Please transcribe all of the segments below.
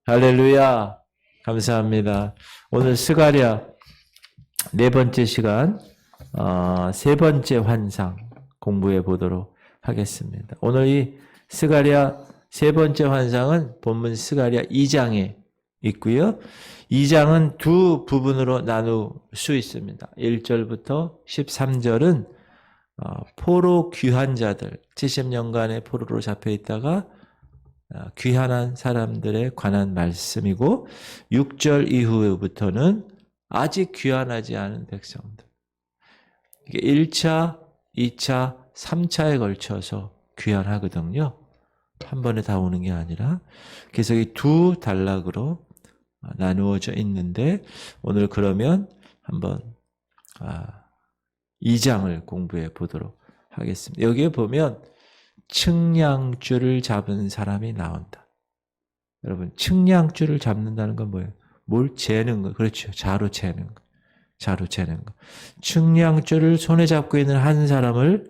할렐루야. 감사합니다. 오늘 스가랴 네 번째 시간, 세 번째 환상 공부해 보도록 하겠습니다. 오늘 이 스가랴 세 번째 환상은 본문 스가랴 2장에 있고요. 2장은 두 부분으로 나눌 수 있습니다. 1절부터 13절은 포로 귀한 자들, 70년간의 포로로 잡혀 있다가 귀환한 사람들에 관한 말씀이고 6절 이후부터는 아직 귀환하지 않은 백성들. 이게 1차, 2차, 3차에 걸쳐서 귀환하거든요. 한 번에 다 오는 게 아니라. 그래서 이 두 단락으로 나누어져 있는데 오늘 그러면 한번 2장을 공부해 보도록 하겠습니다. 여기에 보면 측량줄을 잡은 사람이 나온다. 여러분, 측량줄을 잡는다는 건 뭐예요? 뭘 재는 거. 그렇죠. 자로 재는 거. 자로 재는 거. 측량줄을 손에 잡고 있는 한 사람을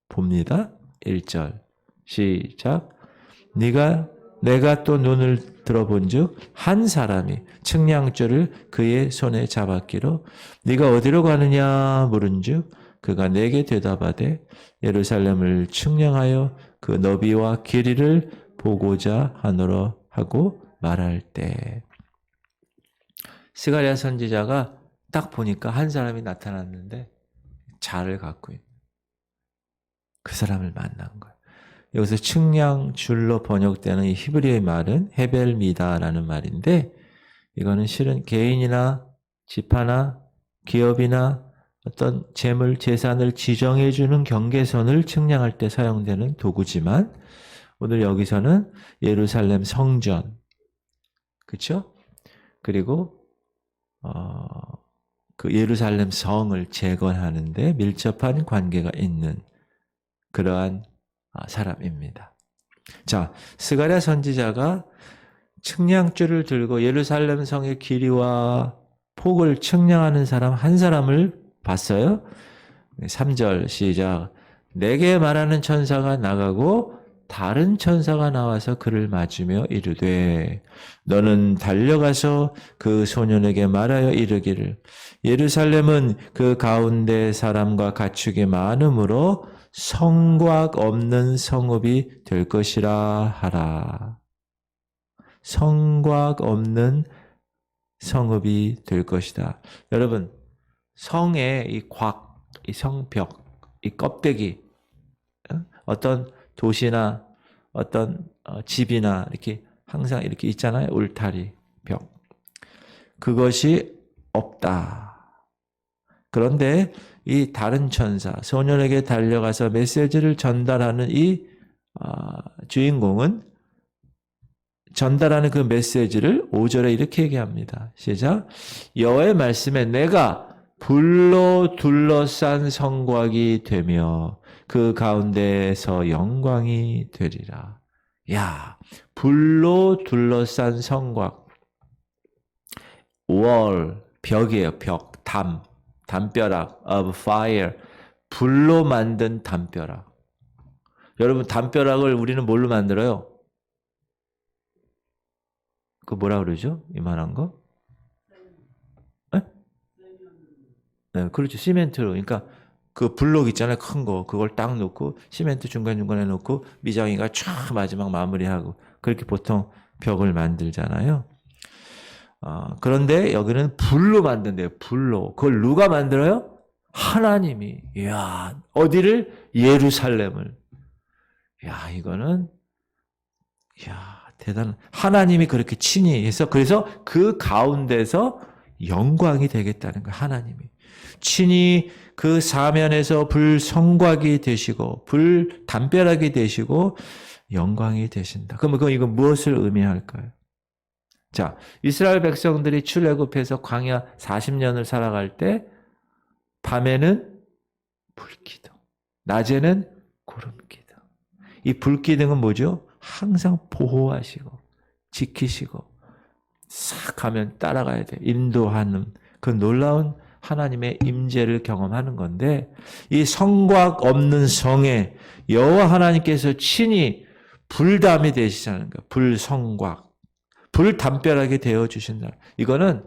봅니다. 1절. 시작. 내가 또 눈을 들어본즉 한 사람이 측량줄을 그의 손에 잡았기로 네가 어디로 가느냐 물은즉 그가 내게 대답하되 예루살렘을 측량하여 그 너비와 길이를 보고자 하노라 하고 말할 때 스가랴 선지자가 딱 보니까 한 사람이 나타났는데 자를 갖고 있는 그 사람을 만난 거예요. 여기서 측량줄로 번역되는 이 히브리어의 말은 헤벨미다라는 말인데 이거는 실은 개인이나 집화나 기업이나 어떤 재물, 재산을 지정해주는 경계선을 측량할 때 사용되는 도구지만 오늘 여기서는 예루살렘 성전, 그렇죠? 그리고 그 예루살렘 성을 재건하는데 밀접한 관계가 있는 그러한 사람입니다. 자, 스가랴 선지자가 측량줄을 들고 예루살렘 성의 길이와 폭을 측량하는 사람 한 사람을 봤어요. 3절 시작. 내게 말하는 천사가 나가고 다른 천사가 나와서 그를 맞으며 이르되 너는 달려가서 그 소년에게 말하여 이르기를 예루살렘은 그 가운데 사람과 가축이 많으므로 성곽 없는 성읍이 될 것이라 하라. 성곽 없는 성읍이 될 것이다. 여러분, 성의 이 곽, 이 성벽, 이 껍데기, 어떤 도시나 어떤 집이나 이렇게 항상 이렇게 있잖아요. 울타리, 벽. 그것이 없다. 그런데 이 다른 천사, 소년에게 달려가서 메시지를 전달하는 이 주인공은 전달하는 그 메시지를 5절에 이렇게 얘기합니다. 시작. 여호와의 말씀에 내가 불로 둘러싼 성곽이 되며 그 가운데에서 영광이 되리라. 야, 불로 둘러싼 성곽. wall, 벽이에요. 벽, 담벼락 of fire. 불로 만든 담벼락. 여러분, 담벼락을 우리는 뭘로 만들어요? 그 뭐라 그러죠? 이만한 거? 네, 그렇죠. 시멘트로. 그러니까 그 블록 있잖아요. 큰 거. 그걸 딱 놓고 시멘트 중간중간에 놓고 미장이가 쫙 마지막 마무리하고 그렇게 보통 벽을 만들잖아요. 그런데 여기는 불로 만든대요. 불로. 그걸 누가 만들어요? 하나님이. 이야, 어디를? 예루살렘을. 야, 이거는 대단한. 하나님이 그렇게 친히 해서 그래서 그 가운데서 영광이 되겠다는 거예요. 하나님이. 친히 그 사면에서 불 성곽이 되시고 불 담벼락이 되시고 영광이 되신다. 그러면 이건 무엇을 의미할까요? 자, 이스라엘 백성들이 출애굽해서 광야 40년을 살아갈 때 밤에는 불기둥, 낮에는 구름기둥. 이 불기둥은 뭐죠? 항상 보호하시고 지키시고 싹 가면 따라가야 돼. 인도하는 그 놀라운 하나님의 임재를 경험하는 건데 이 성곽 없는 성에 여호와 하나님께서 친히 불담이 되시자는 거예요. 불성곽. 불담벼락이 되어주신다. 이거는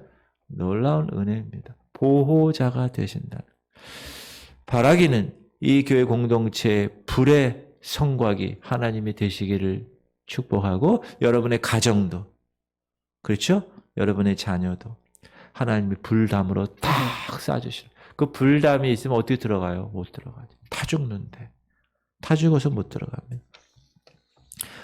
놀라운 은혜입니다. 보호자가 되신다. 바라기는 이 교회 공동체의 불의 성곽이 하나님이 되시기를 축복하고 여러분의 가정도 그렇죠? 여러분의 자녀도 하나님이 불담으로 딱 쏴주시는 그 불담이 있으면 어떻게 들어가요? 못 들어가죠. 다 죽는데. 다 죽어서 못 들어갑니다.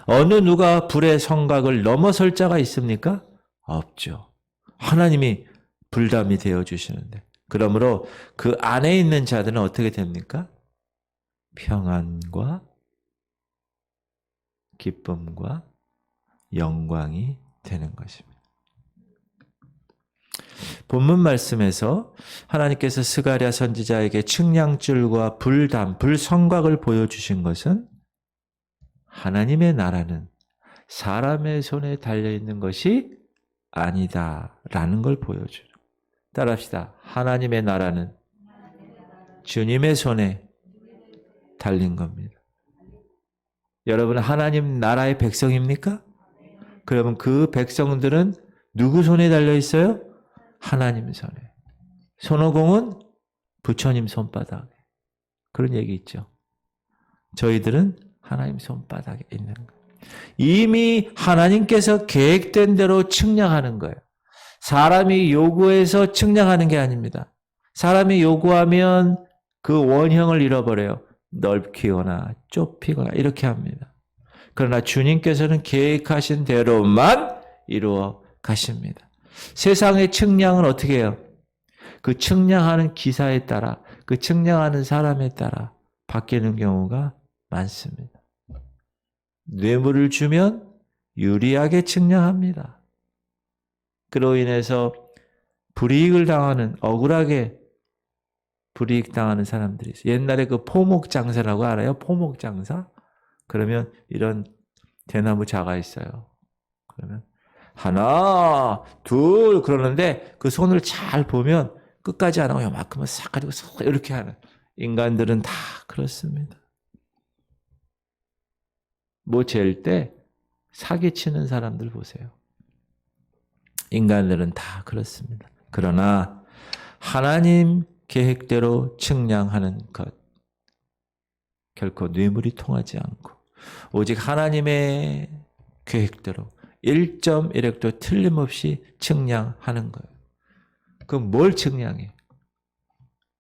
어느 누가 불의 성곽을 넘어설 자가 있습니까? 없죠. 하나님이 불담이 되어주시는데 그러므로 그 안에 있는 자들은 어떻게 됩니까? 평안과 기쁨과 영광이 되는 것입니다. 본문 말씀에서 하나님께서 스가랴 선지자에게 측량줄과 불담, 불성곽을 보여주신 것은 하나님의 나라는 사람의 손에 달려있는 것이 아니다라는 걸 보여줘요. 따라합시다. 하나님의 나라는 주님의 손에 달린 겁니다. 여러분은 하나님 나라의 백성입니까? 그러면 그 백성들은 누구 손에 달려 있어요? 하나님 손에. 손오공은 부처님 손바닥에. 그런 얘기 있죠. 저희들은 하나님 손바닥에 있는 거예요. 이미 하나님께서 계획된 대로 측량하는 거예요. 사람이 요구해서 측량하는 게 아닙니다. 사람이 요구하면 그 원형을 잃어버려요. 넓히거나 좁히거나 이렇게 합니다. 그러나 주님께서는 계획하신 대로만 이루어 가십니다. 세상의 측량은 어떻게 해요? 그 측량하는 기사에 따라, 그 측량하는 사람에 따라 바뀌는 경우가 많습니다. 뇌물을 주면 유리하게 측량합니다. 그로 인해서 불이익을 당하는, 억울하게 불이익 당하는 사람들이 있어요. 옛날에 그 포목장사라고 알아요? 포목장사? 그러면 이런 대나무 자가 있어요. 그러면 하나, 둘 그러는데 그 손을 잘 보면 끝까지 안 하고 요만큼은 싹 가지고 싹 이렇게 하는 인간들은 다 그렇습니다. 뭐 잴 때 사기치는 사람들 보세요. 인간들은 다 그렇습니다. 그러나 하나님 계획대로 측량하는 것 결코 뇌물이 통하지 않고 오직 하나님의 계획대로 1.1획도 틀림없이 측량하는 거예요. 그럼 뭘 측량해?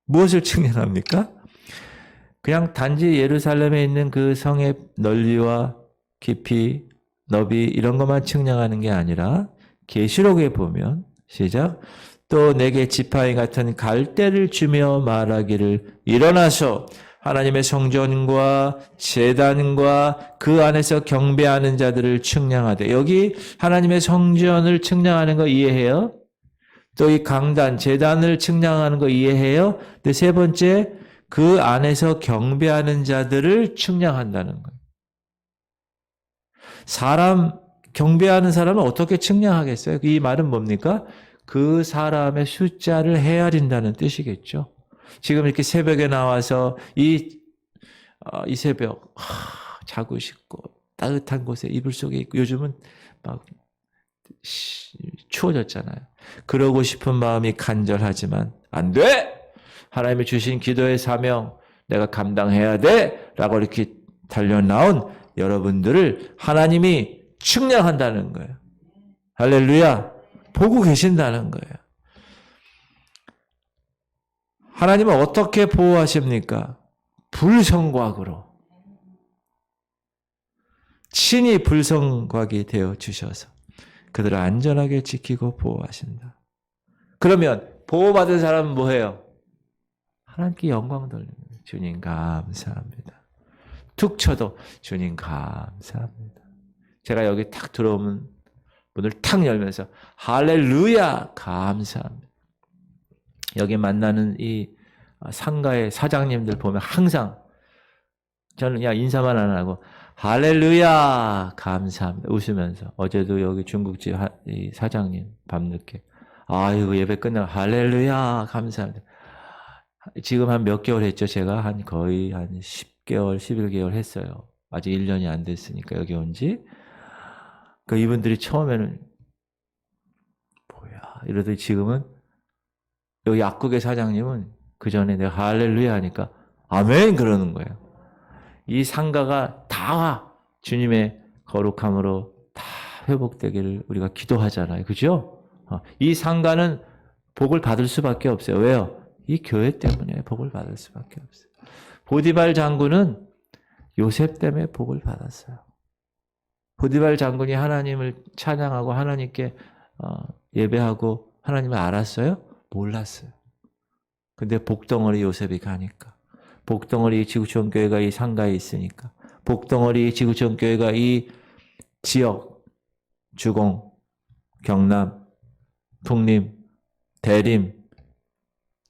무엇을 측량합니까? 그냥 단지 예루살렘에 있는 그 성의 넓이와 깊이, 너비 이런 것만 측량하는 게 아니라 계시록에 보면 시작 또 내게 지팡이 같은 갈대를 주며 말하기를 일어나서 하나님의 성전과 제단과 그 안에서 경배하는 자들을 측량하되 여기 하나님의 성전을 측량하는 거 이해해요? 또 이 강단, 제단을 측량하는 거 이해해요? 근데 세 번째 그 안에서 경배하는 자들을 측량한다는 거예요. 경배하는 사람은 어떻게 측량하겠어요? 이 말은 뭡니까? 그 사람의 숫자를 헤아린다는 뜻이겠죠. 지금 이렇게 새벽에 나와서 이 새벽 자고 싶고 따뜻한 곳에 이불 속에 있고 요즘은 막 추워졌잖아요. 그러고 싶은 마음이 간절하지만 안 돼! 하나님이 주신 기도의 사명 내가 감당해야 돼! 라고 이렇게 달려나온 여러분들을 하나님이 측량한다는 거예요. 할렐루야! 보고 계신다는 거예요. 하나님은 어떻게 보호하십니까? 불성곽으로. 친히 불성곽이 되어 주셔서 그들을 안전하게 지키고 보호하신다. 그러면 보호받은 사람은 뭐해요? 하나님께 영광 돌립니다. 주님 감사합니다. 툭 쳐도 주님 감사합니다. 제가 여기 탁 들어오면 문을 탁 열면서 할렐루야 감사합니다. 여기 만나는 이 상가의 사장님들 보면 항상 저는 그냥 인사만 안 하고 할렐루야 감사합니다 웃으면서 어제도 여기 중국집 이 사장님 밤늦게 아이고 예배 끝나고 할렐루야 감사합니다. 지금 한 몇 개월 했죠. 제가 거의 한 10개월 11개월 했어요. 아직 1년이 안 됐으니까 여기 온 지. 그 이분들이 처음에는 이러더니 지금은 여기 약국의 사장님은 그 전에 내가 할렐루야 하니까 아멘 그러는 거예요. 이 상가가 다 주님의 거룩함으로 다 회복되기를 우리가 기도하잖아요. 그죠? 이 상가는 복을 받을 수밖에 없어요. 왜요? 이 교회 때문에 복을 받을 수밖에 없어요. 보디발 장군은 요셉 때문에 복을 받았어요. 보디발 장군이 하나님을 찬양하고 하나님께 예배하고 하나님을 알았어요? 몰랐어요. 근데 복덩어리 요셉이 가니까, 복덩어리 지구촌 교회가 이 상가에 있으니까, 복덩어리 지구촌 교회가 이 지역, 주공, 경남, 풍림, 대림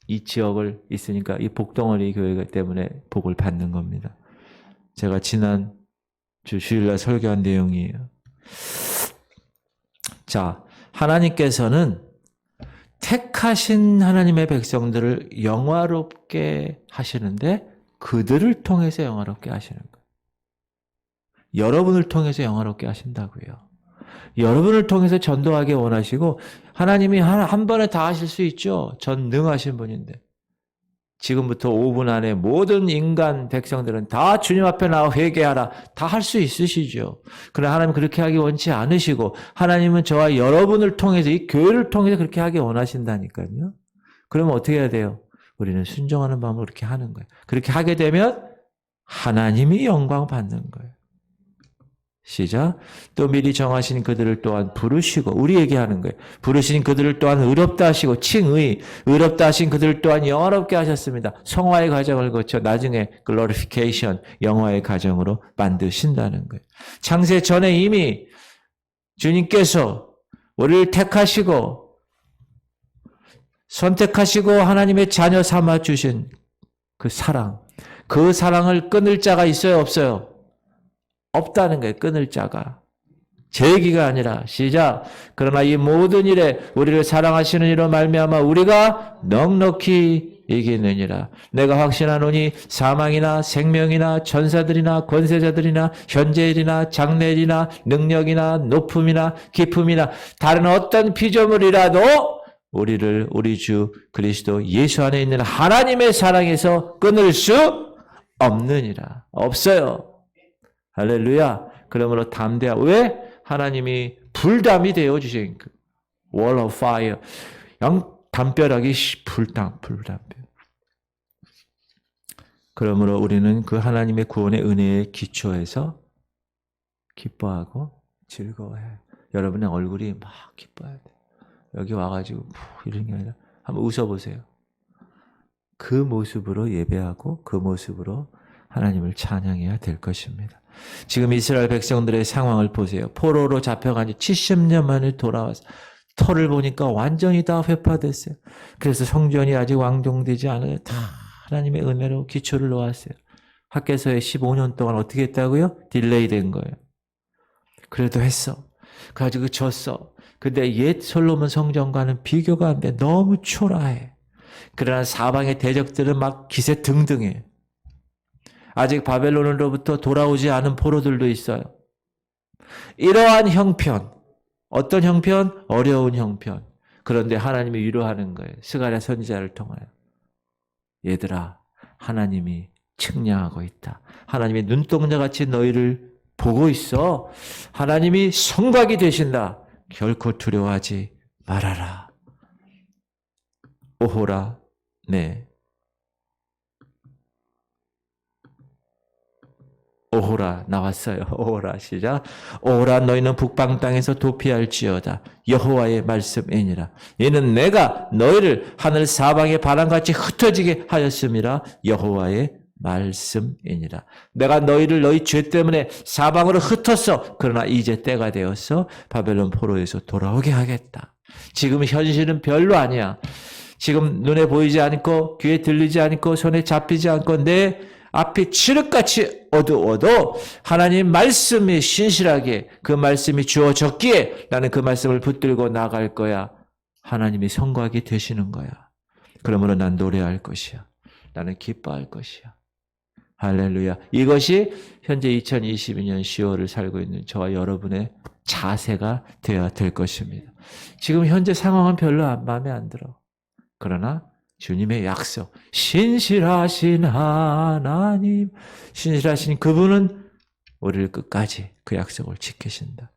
이 지역을 있으니까 이 복덩어리 교회가 때문에 복을 받는 겁니다. 제가 지난 주 주일날 설교한 내용이에요. 자, 하나님께서는 택하신 하나님의 백성들을 영화롭게 하시는데 그들을 통해서 영화롭게 하시는 거예요. 여러분을 통해서 영화롭게 하신다고요. 여러분을 통해서 전도하기 원하시고 하나님이 한 번에 다 하실 수 있죠. 전능하신 분인데 지금부터 5분 안에 모든 인간 백성들은 다 주님 앞에 나와 회개하라. 다 할 수 있으시죠. 그러나 하나님은 그렇게 하기 원치 않으시고 하나님은 저와 여러분을 통해서 이 교회를 통해서 그렇게 하기 원하신다니까요. 그러면 어떻게 해야 돼요? 우리는 순종하는 마음으로 그렇게 하는 거예요. 그렇게 하게 되면 하나님이 영광 받는 거예요. 시작. 또 미리 정하신 그들을 또한 부르시고 우리에게 하는 거예요. 부르신 그들을 또한 의롭다 하시고 칭의 의롭다 하신 그들을 또한 영화롭게 하셨습니다. 성화의 과정을 거쳐 나중에 glorification 영화의 과정으로 만드신다는 거예요. 창세 전에 이미 주님께서 우리를 택하시고 선택하시고 하나님의 자녀 삼아 주신 그 사랑을 끊을 자가 있어요, 없어요? 없다는 거예요. 끊을 자가. 제 얘기가 아니라 시작. 그러나 이 모든 일에 우리를 사랑하시는 이로 말미암아 우리가 넉넉히 이기느니라. 내가 확신하노니 사망이나 생명이나 전사들이나 권세자들이나 현재일이나 장래일이나 능력이나 높음이나 깊음이나 다른 어떤 피조물이라도 우리를 우리 주 그리스도 예수 안에 있는 하나님의 사랑에서 끊을 수 없느니라. 없어요. 할렐루야. 그러므로 담대하고 왜? 하나님이 불담이 되어주신 그 wall of fire 담벼락이 불담벼. 그러므로 우리는 그 하나님의 구원의 은혜에 기초해서 기뻐하고 즐거워해요. 여러분의 얼굴이 막 기뻐야 돼요. 여기 와가지고 이런 게 아니라 한번 웃어보세요. 그 모습으로 예배하고 그 모습으로 하나님을 찬양해야 될 것입니다. 지금 이스라엘 백성들의 상황을 보세요. 포로로 잡혀간 지 70년 만에 돌아와서 터를 보니까 완전히 다 회파됐어요. 그래서 성전이 아직 완공되지 않아요. 다 하나님의 은혜로 기초를 놓았어요. 학개서에 15년 동안 어떻게 했다고요? 딜레이 된 거예요. 그래도 했어. 그래가지고 졌어. 근데 옛 솔로몬 성전과는 비교가 안 돼. 너무 초라해. 그러나 사방의 대적들은 막 기세 등등해. 아직 바벨론으로부터 돌아오지 않은 포로들도 있어요. 이러한 형편, 어떤 형편? 어려운 형편. 그런데 하나님이 위로하는 거예요. 스가랴 선지자를 통하여. 얘들아, 하나님이 측량하고 있다. 하나님이 눈동자같이 너희를 보고 있어. 하나님이 성곽이 되신다. 결코 두려워하지 말아라. 오호라, 네. 오호라 나왔어요. 오호라 시작. 오호라 너희는 북방 땅에서 도피할지어다. 여호와의 말씀이니라. 이는 내가 너희를 하늘 사방의 바람같이 흩어지게 하였음이라. 여호와의 말씀이니라. 내가 너희를 너희 죄 때문에 사방으로 흩었어. 그러나 이제 때가 되어서 바벨론 포로에서 돌아오게 하겠다. 지금 현실은 별로 아니야. 지금 눈에 보이지 않고 귀에 들리지 않고 손에 잡히지 않고 내 앞이 칠흑같이 어두워도 하나님 말씀이 신실하게 그 말씀이 주어졌기에 나는 그 말씀을 붙들고 나갈 거야. 하나님이 성곽이 되시는 거야. 그러므로 난 노래할 것이야. 나는 기뻐할 것이야. 할렐루야. 이것이 현재 2022년 10월을 살고 있는 저와 여러분의 자세가 되어야 될 것입니다. 지금 현재 상황은 별로 마음에 안 들어. 그러나 주님의 약속, 신실하신 하나님, 신실하신 그분은 우리를 끝까지 그 약속을 지키신다.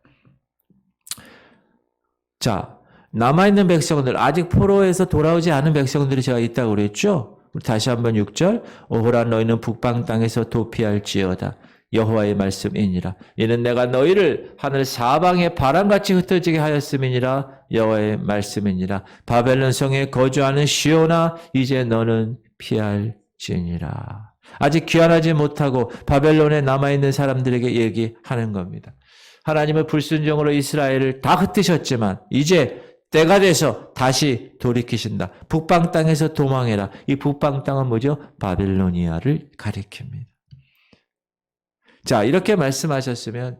자, 남아있는 백성들, 아직 포로에서 돌아오지 않은 백성들이 제가 있다고 그랬죠? 우리 다시 한번 6절. 오호라 너희는 북방 땅에서 도피할지어다. 여호와의 말씀이니라. 이는 내가 너희를 하늘 사방에 바람같이 흩어지게 하였음이니라. 여호와의 말씀이니라. 바벨론 성에 거주하는 시온아 이제 너는 피할지니라. 아직 귀환하지 못하고 바벨론에 남아있는 사람들에게 얘기하는 겁니다. 하나님은 불순종으로 이스라엘을 다 흩으셨지만 이제 때가 돼서 다시 돌이키신다. 북방 땅에서 도망해라. 이 북방 땅은 뭐죠? 바벨로니아를 가리킵니다. 자, 이렇게 말씀하셨으면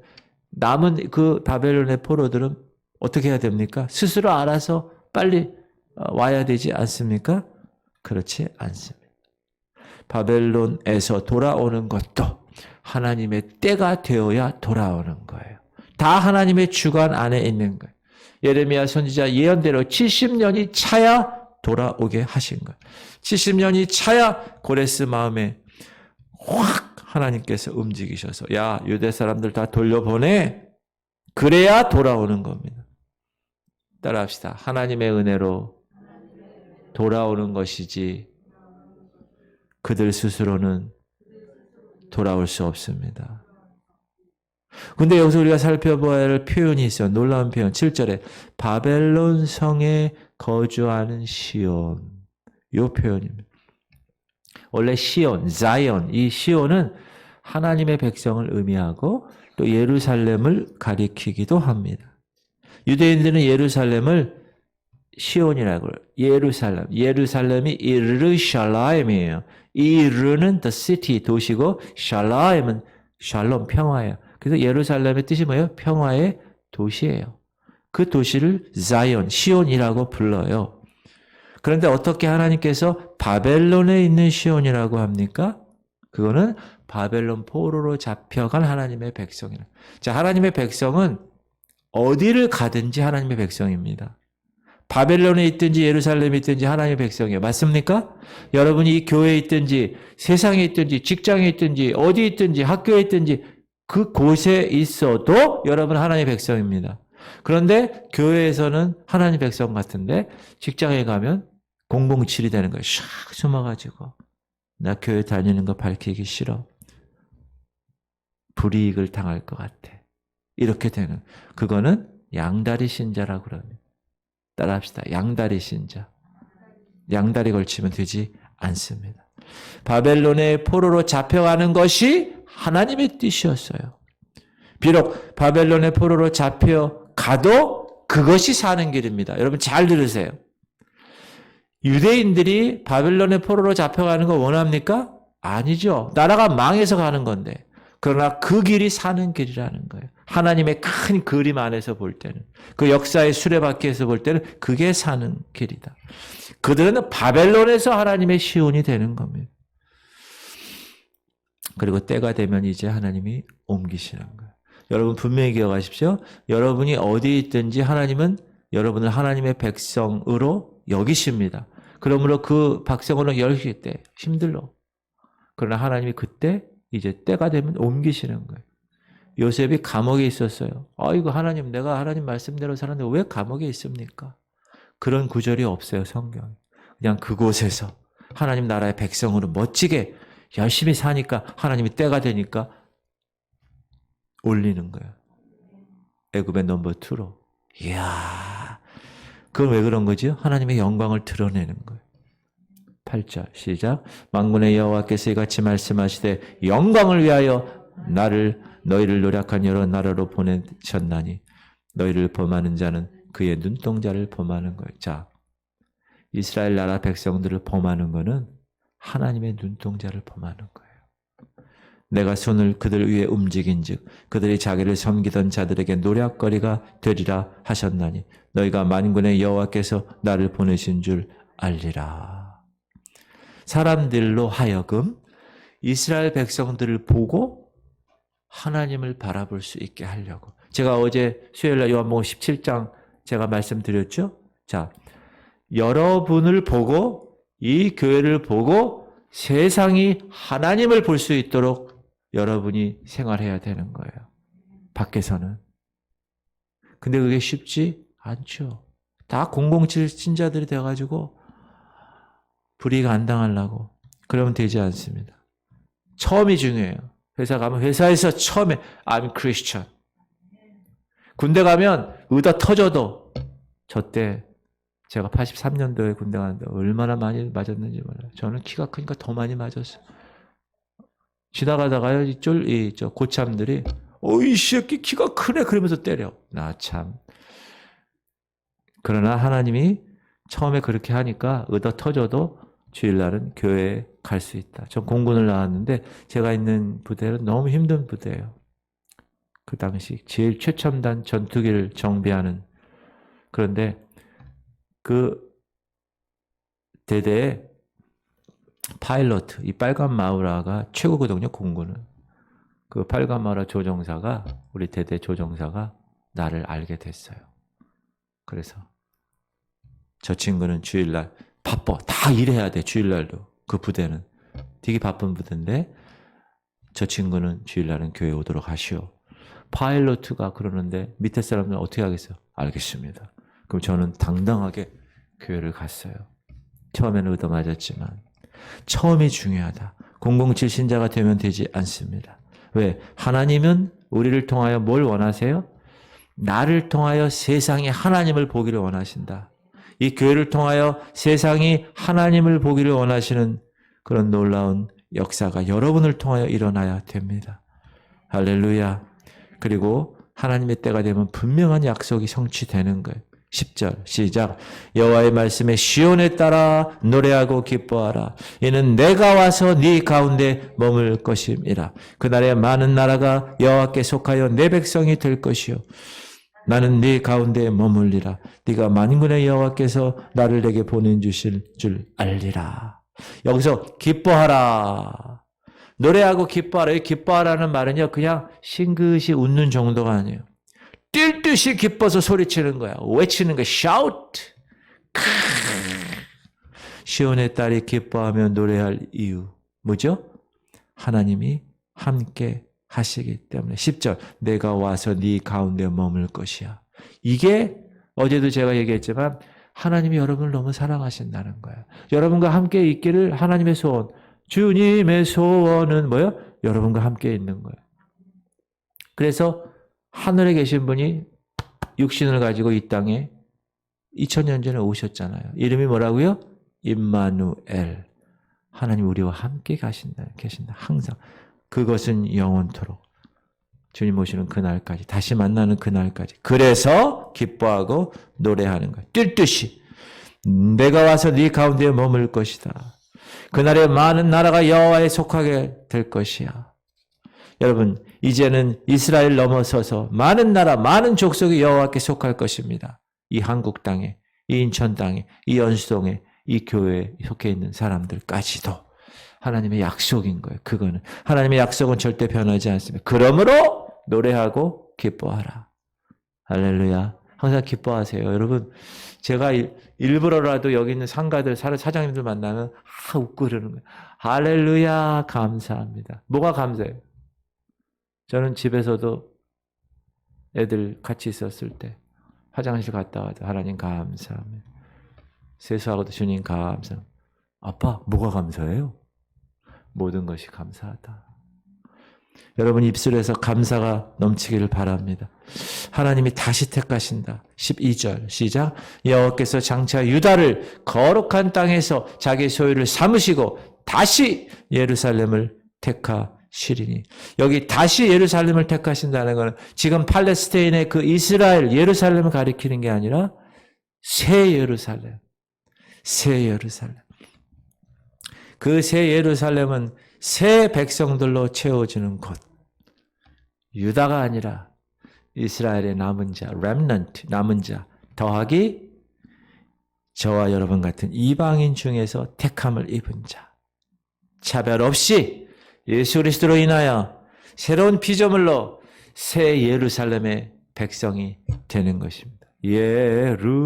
남은 그 바벨론의 포로들은 어떻게 해야 됩니까? 스스로 알아서 빨리 와야 되지 않습니까? 그렇지 않습니다. 바벨론에서 돌아오는 것도 하나님의 때가 되어야 돌아오는 거예요. 다 하나님의 주관 안에 있는 거예요. 예레미야 선지자 예언대로 70년이 차야 돌아오게 하신 거예요. 70년이 차야 고레스 마음에 확 하나님께서 움직이셔서 야 유대 사람들 다 돌려보내. 그래야 돌아오는 겁니다. 따라합시다. 하나님의 은혜로 돌아오는 것이지 그들 스스로는 돌아올 수 없습니다. 근데 여기서 우리가 살펴봐야 할 표현이 있어요. 놀라운 표현. 7절에 바벨론 성에 거주하는 시온. 이 표현입니다. 원래 시온, 자이온, 이 시온은 하나님의 백성을 의미하고 또 예루살렘을 가리키기도 합니다. 유대인들은 예루살렘을 시온이라고 해요. 예루살렘이 이르샬라임이에요. 이르는 the city, 도시고 샬라임은 샬롬, 평화예요. 그래서 예루살렘의 뜻이 뭐예요? 평화의 도시예요. 그 도시를 자이온, 시온이라고 불러요. 그런데 어떻게 하나님께서 바벨론에 있는 시온이라고 합니까? 그거는 바벨론 포로로 잡혀간 하나님의 백성이라. 자, 하나님의 백성은 어디를 가든지 하나님의 백성입니다. 바벨론에 있든지 예루살렘에 있든지 하나님의 백성이에요. 맞습니까? 여러분이 이 교회에 있든지 세상에 있든지 직장에 있든지 어디 있든지 학교에 있든지 그 곳에 있어도 여러분 하나님의 백성입니다. 그런데 교회에서는 하나님의 백성 같은데 직장에 가면 007이 되는 거예요. 샥 숨어가지고 나 교회 다니는 거 밝히기 싫어. 불이익을 당할 것 같아. 이렇게 되는 그거는 양다리 신자라고 그럽니다. 따라합시다. 양다리 신자. 양다리 걸치면 되지 않습니다. 바벨론의 포로로 잡혀가는 것이 하나님의 뜻이었어요. 비록 바벨론의 포로로 잡혀가도 그것이 사는 길입니다. 여러분 잘 들으세요. 유대인들이 바벨론의 포로로 잡혀가는 거 원합니까? 아니죠. 나라가 망해서 가는 건데. 그러나 그 길이 사는 길이라는 거예요. 하나님의 큰 그림 안에서 볼 때는, 그 역사의 수레바퀴에서 볼 때는 그게 사는 길이다. 그들은 바벨론에서 하나님의 시온이 되는 겁니다. 그리고 때가 되면 이제 하나님이 옮기시는 거예요. 여러분 분명히 기억하십시오. 여러분이 어디 있든지 하나님은 여러분을 하나님의 백성으로 여기십니다. 그러므로 그 백성으로 여기실 때 힘들어. 그러나 하나님이 그때 이제 때가 되면 옮기시는 거예요. 요셉이 감옥에 있었어요. 아이고 하나님, 내가 하나님 말씀대로 살았는데 왜 감옥에 있습니까? 그런 구절이 없어요, 성경에. 그냥 그곳에서 하나님 나라의 백성으로 멋지게 열심히 사니까 하나님이 때가 되니까 올리는 거예요. 애굽의 넘버 2로. 이야, 그건 왜 그런 거죠? 하나님의 영광을 드러내는 거예요. 8절 시작. 만군의 여호와께서 이같이 말씀하시되 영광을 위하여 너희를 노력한 여러 나라로 보내셨나니 너희를 범하는 자는 그의 눈동자를 범하는 거예요. 자, 이스라엘 나라 백성들을 범하는 거는 하나님의 눈동자를 범하는 거예요. 내가 손을 그들 위에 움직인즉 그들이 자기를 섬기던 자들에게 노략거리가 되리라 하셨나니 너희가 만군의 여호와께서 나를 보내신 줄 알리라. 사람들로 하여금 이스라엘 백성들을 보고 하나님을 바라볼 수 있게 하려고. 제가 어제 수요일날 요한복음 17장 제가 말씀드렸죠. 자, 여러분을 보고 이 교회를 보고 세상이 하나님을 볼 수 있도록 여러분이 생활해야 되는 거예요. 밖에서는. 근데 그게 쉽지 않죠. 다 007 신자들이 돼가지고 불이익 안 당하려고. 그러면 되지 않습니다. 처음이 중요해요. 회사 가면 회사에서 처음에 I'm Christian. 군대 가면 의다 터져도 저 때 제가 83년도에 군대 갔는데 얼마나 많이 맞았는지 몰라요. 저는 키가 크니까 더 많이 맞았어요. 지나가다가요, 저 고참들이 이 새끼 키가 크네 그러면서 때려. 나 참. 그러나 하나님이 처음에 그렇게 하니까 의다 터져도 주일날은 교회에 갈 수 있다. 전 공군을 나왔는데 제가 있는 부대는 너무 힘든 부대예요. 그 당시 제일 최첨단 전투기를 정비하는. 그런데 그 대대에 파일럿, 이 빨간 마우라가 최고거든요, 공군은. 그 빨간 마우라 조종사가, 우리 대대 조종사가 나를 알게 됐어요. 그래서 저 친구는 주일날 바빠. 다 일해야 돼, 주일날도. 그 부대는. 되게 바쁜 부대인데 저 친구는 주일날은 교회 오도록 하시오. 파일럿가 그러는데 밑에 사람들은 어떻게 하겠어요? 알겠습니다. 그럼 저는 당당하게 교회를 갔어요. 처음에는 얻어맞았지만 처음이 중요하다. 007 신자가 되면 되지 않습니다. 왜? 하나님은 우리를 통하여 뭘 원하세요? 나를 통하여 세상이 하나님을 보기를 원하신다. 이 교회를 통하여 세상이 하나님을 보기를 원하시는 그런 놀라운 역사가 여러분을 통하여 일어나야 됩니다. 할렐루야. 그리고 하나님의 때가 되면 분명한 약속이 성취되는 거예요. 10절 시작. 여호와의 말씀에 시온에 따라 노래하고 기뻐하라. 이는 내가 와서 네 가운데 머물 것임이라. 그날에 많은 나라가 여호와께 속하여 내 백성이 될 것이요 나는 네 가운데 머물리라. 네가 만군의 여호와께서 나를 내게 보내주실 줄 알리라. 여기서 기뻐하라. 노래하고 기뻐하라. 기뻐하라는 말은요, 그냥 싱긋이 웃는 정도가 아니에요. 뛸 듯이 기뻐서 소리치는 거야. 외치는 거야. shout. 시온의 딸이 기뻐하며 노래할 이유. 뭐죠? 하나님이 함께 하시기 때문에. 10절. 내가 와서 네 가운데 머물 것이야. 이게 어제도 제가 얘기했지만 하나님이 여러분을 너무 사랑하신다는 거예요. 여러분과 함께 있기를 하나님의 소원. 주님의 소원은 뭐예요? 여러분과 함께 있는 거예요. 그래서 하늘에 계신 분이 육신을 가지고 이 땅에 2000년 전에 오셨잖아요. 이름이 뭐라고요? 임마누엘. 하나님 우리와 함께 계신다. 항상. 그것은 영원토록. 주님 오시는 그날까지. 다시 만나는 그날까지. 그래서 기뻐하고 노래하는 거예요. 뛸 듯이. 내가 와서 네 가운데에 머물 것이다. 그날에 많은 나라가 여호와에 속하게 될 것이야. 여러분, 이제는 이스라엘 넘어서서 많은 나라, 많은 족속이 여호와께 속할 것입니다. 이 한국 땅에, 이 인천 땅에, 이 연수동에, 이 교회에 속해 있는 사람들까지도 하나님의 약속인 거예요. 그거는 하나님의 약속은 절대 변하지 않습니다. 그러므로 노래하고 기뻐하라. 할렐루야. 항상 기뻐하세요. 여러분, 제가 일부러라도 여기 있는 상가들, 사장님들 만나면 웃고 그러는 거예요. 할렐루야. 감사합니다. 뭐가 감사해요? 저는 집에서도 애들 같이 있었을 때 화장실 갔다 와도 하나님 감사합니다. 세수하고도 주님 감사합니다. 아빠, 뭐가 감사해요? 모든 것이 감사하다. 여러분 입술에서 감사가 넘치기를 바랍니다. 하나님이 다시 택하신다. 12절 시작. 여호와께서 장차 유다를 거룩한 땅에서 자기 소유를 삼으시고 다시 예루살렘을 택하시리니. 여기 다시 예루살렘을 택하신다는 것은 지금 팔레스타인의 그 이스라엘 예루살렘을 가리키는 게 아니라 새 예루살렘. 새 예루살렘. 그 새 예루살렘은 새 백성들로 채워지는 곳. 유다가 아니라 이스라엘의 남은 자, remnant, 남은 자, 더하기 저와 여러분 같은 이방인 중에서 택함을 입은 자. 차별 없이 예수 그리스도로 인하여 새로운 피조물로 새 예루살렘의 백성이 되는 것입니다. 예루살렘.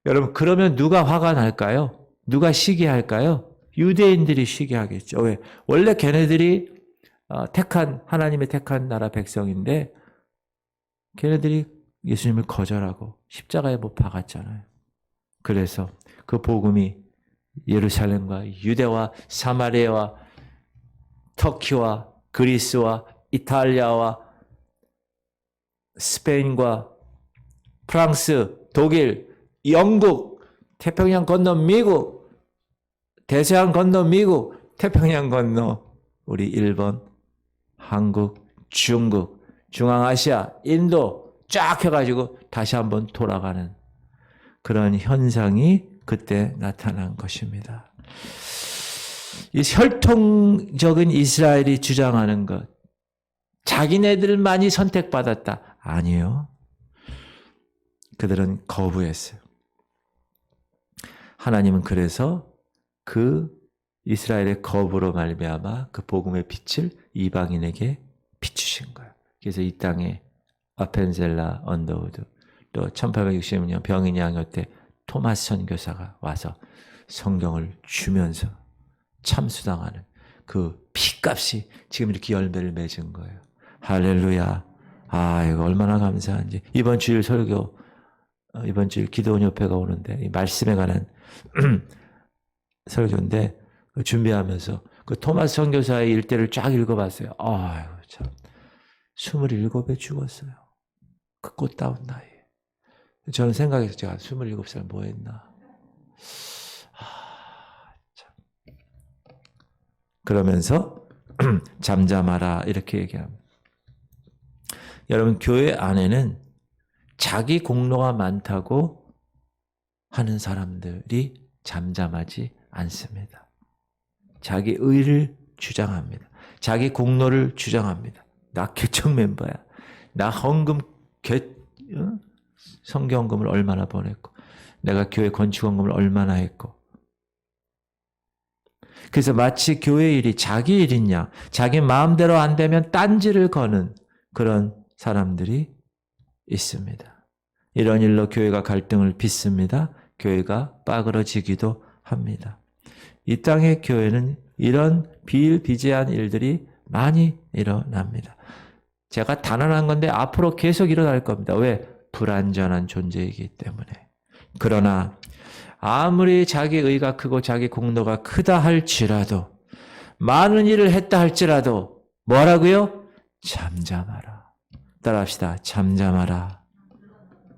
여러분, 그러면 누가 화가 날까요? 누가 시기할까요? 유대인들이 시기하겠죠. 왜? 원래 걔네들이 하나님의 택한 나라 백성인데 걔네들이 예수님을 거절하고 십자가에 못 박았잖아요. 그래서 그 복음이 예루살렘과 유대와 사마리아와 터키와 그리스와 이탈리아와 스페인과 프랑스, 독일, 영국, 태평양 건너 미국, 대서양 건너 미국, 태평양 건너 우리 일본, 한국, 중국, 중앙아시아, 인도 쫙 해가지고 다시 한번 돌아가는 그런 현상이 그때 나타난 것입니다. 이 혈통적인 이스라엘이 주장하는 것, 자기네들만이 선택받았다. 아니요. 그들은 거부했어요. 하나님은 그래서 그 이스라엘의 거부로 말미암아 그 복음의 빛을 이방인에게 비추신 거예요. 그래서 이 땅에 아펜셀라 언더우드, 또 1860년 병인 양요 때 토마스 선교사가 와서 성경을 주면서 참수당하는 그 피값이 지금 이렇게 열매를 맺은 거예요. 할렐루야. 이거 얼마나 감사한지. 이번 주일 설교, 이번 주일 기도원 협회가 오는데 이 말씀에 관한 설교인데 준비하면서 그 토마스 선교사의 일대를 쫙 읽어봤어요. 아이고 참 27에 죽었어요. 그 꽃다운 나이에. 저는 생각해서 제가 27살 뭐 했나. 참. 그러면서 잠잠하라 이렇게 얘기합니다. 여러분, 교회 안에는 자기 공로가 많다고 하는 사람들이 잠잠하지 않습니다. 자기 의를 주장합니다. 자기 공로를 주장합니다. 나 개척 멤버야. 나 헌금 성경금을 얼마나 보냈고 내가 교회 건축원금을 얼마나 했고. 그래서 마치 교회 일이 자기 일이냐, 자기 마음대로 안 되면 딴지를 거는 그런 사람들이 있습니다. 이런 일로 교회가 갈등을 빚습니다. 교회가 빠그러지기도 합니다. 이 땅의 교회는 이런 비일비재한 일들이 많이 일어납니다. 제가 단언한 건데 앞으로 계속 일어날 겁니다. 왜? 불완전한 존재이기 때문에. 그러나 아무리 자기 의가 크고 자기 공로가 크다 할지라도, 많은 일을 했다 할지라도 뭐라고요? 잠잠하라. 따라합시다. 잠잠하라.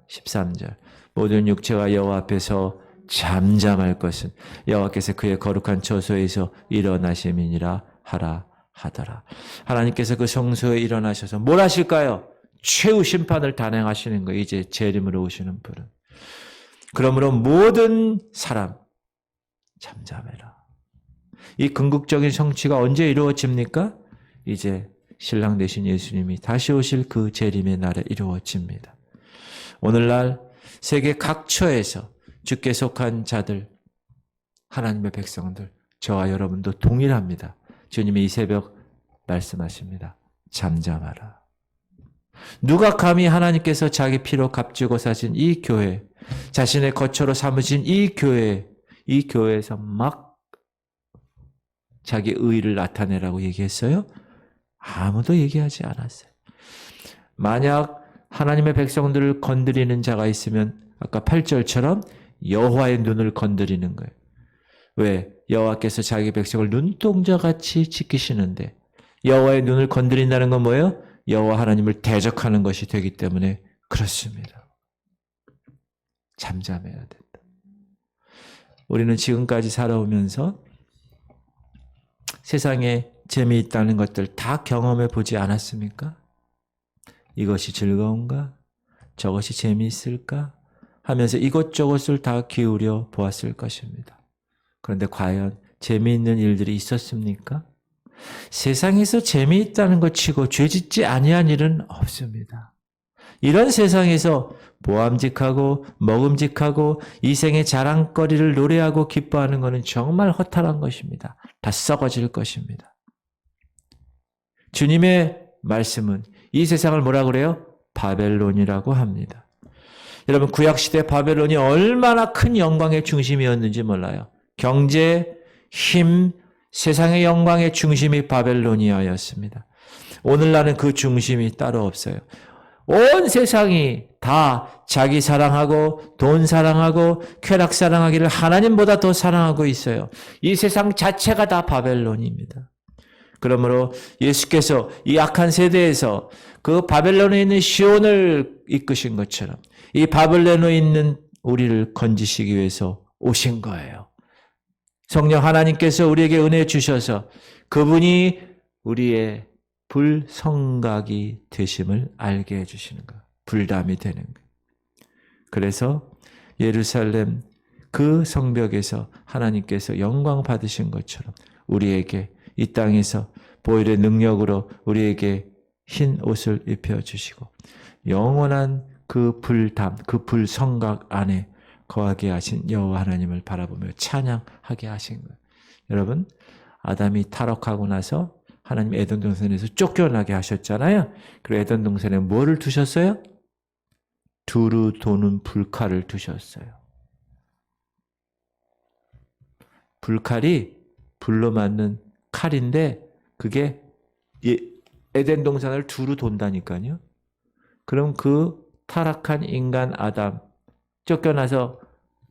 13절. 모든 육체가 여호와 앞에서 잠잠할 것은 여호와께서 그의 거룩한 처소에서 일어나심이니라 하라 하더라. 하나님께서 그 성소에 일어나셔서 뭘 하실까요? 최후 심판을 단행하시는 거예요. 이제 재림으로 오시는 분은. 그러므로 모든 사람 잠잠해라. 이 궁극적인 성취가 언제 이루어집니까? 이제 신랑 되신 예수님이 다시 오실 그 재림의 날에 이루어집니다. 오늘날 세계 각처에서 주께 속한 자들, 하나님의 백성들, 저와 여러분도 동일합니다. 주님이 이 새벽 말씀하십니다. 잠잠하라. 누가 감히 하나님께서 자기 피로 값주고 사신 이 교회, 자신의 거처로 삼으신 이 교회에서 막 자기 의의를 나타내라고 얘기했어요? 아무도 얘기하지 않았어요. 만약 하나님의 백성들을 건드리는 자가 있으면 아까 8절처럼 여호와의 눈을 건드리는 거예요. 왜? 여호와께서 자기 백성을 눈동자같이 지키시는데 여호와의 눈을 건드린다는 건 뭐예요? 여호와 하나님을 대적하는 것이 되기 때문에 그렇습니다. 잠잠해야 된다. 우리는 지금까지 살아오면서 세상에 재미있다는 것들 다 경험해 보지 않았습니까? 이것이 즐거운가? 저것이 재미있을까? 하면서 이것저것을 다 기울여 보았을 것입니다. 그런데 과연 재미있는 일들이 있었습니까? 세상에서 재미있다는 것 치고 죄짓지 아니한 일은 없습니다. 이런 세상에서 보암직하고 먹음직하고 이 생의 자랑거리를 노래하고 기뻐하는 것은 정말 허탈한 것입니다. 다 썩어질 것입니다. 주님의 말씀은 이 세상을 뭐라 그래요? 바벨론이라고 합니다. 여러분 구약시대 바벨론이 얼마나 큰 영광의 중심이었는지 몰라요. 경제, 힘, 세상의 영광의 중심이 바벨론이었습니다. 오늘날은 그 중심이 따로 없어요. 온 세상이 다 자기 사랑하고 돈 사랑하고 쾌락 사랑하기를 하나님보다 더 사랑하고 있어요. 이 세상 자체가 다 바벨론입니다. 그러므로 예수께서 이 악한 세대에서 그 바벨론에 있는 시온을 이끄신 것처럼 이 바벨론에 있는 우리를 건지시기 위해서 오신 거예요. 성령 하나님께서 우리에게 은혜 주셔서 그분이 우리의 불성각이 되심을 알게 해주시는 것. 불담이 되는 것. 그래서 예루살렘 그 성벽에서 하나님께서 영광 받으신 것처럼 우리에게 이 땅에서 보혈의 능력으로 우리에게 흰 옷을 입혀주시고 영원한 그 불담, 그 불성각 안에 거하게 하신 여호와 하나님을 바라보며 찬양하게 하신 거예요. 여러분, 아담이 타락하고 나서 하나님 에덴 동산에서 쫓겨나게 하셨잖아요. 그리고 에덴 동산에 뭐를 두셨어요? 두루 도는 불칼을 두셨어요. 불칼이 불로 맞는 칼인데 그게 에덴 동산을 두루 돈다니까요. 그럼 그 타락한 인간 아담 쫓겨나서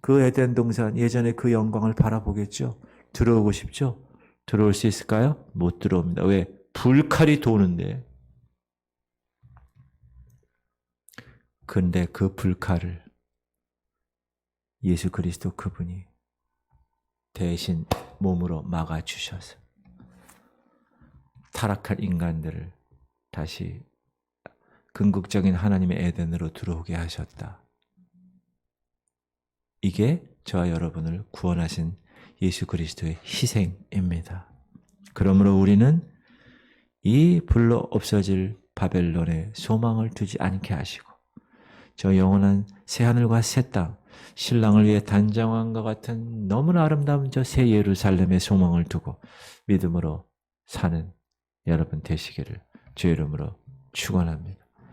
그 에덴 동산 예전에 그 영광을 바라보겠죠. 들어오고 싶죠. 들어올 수 있을까요? 못 들어옵니다. 왜? 불칼이 도는데. 근데 그 불칼을 예수 그리스도 그분이 대신 몸으로 막아주셔서 타락한 인간들을 다시 궁극적인 하나님의 에덴으로 들어오게 하셨다. 이게 저와 여러분을 구원하신 예수 그리스도의 희생입니다. 그러므로 우리는 이 불로 없어질 바벨론에 소망을 두지 않게 하시고 저 영원한 새하늘과 새 땅, 신랑을 위해 단장한 것 같은 너무나 아름다운 저 새 예루살렘에 소망을 두고 믿음으로 사는 여러분 되시기를 주의 이름으로 축원합니다.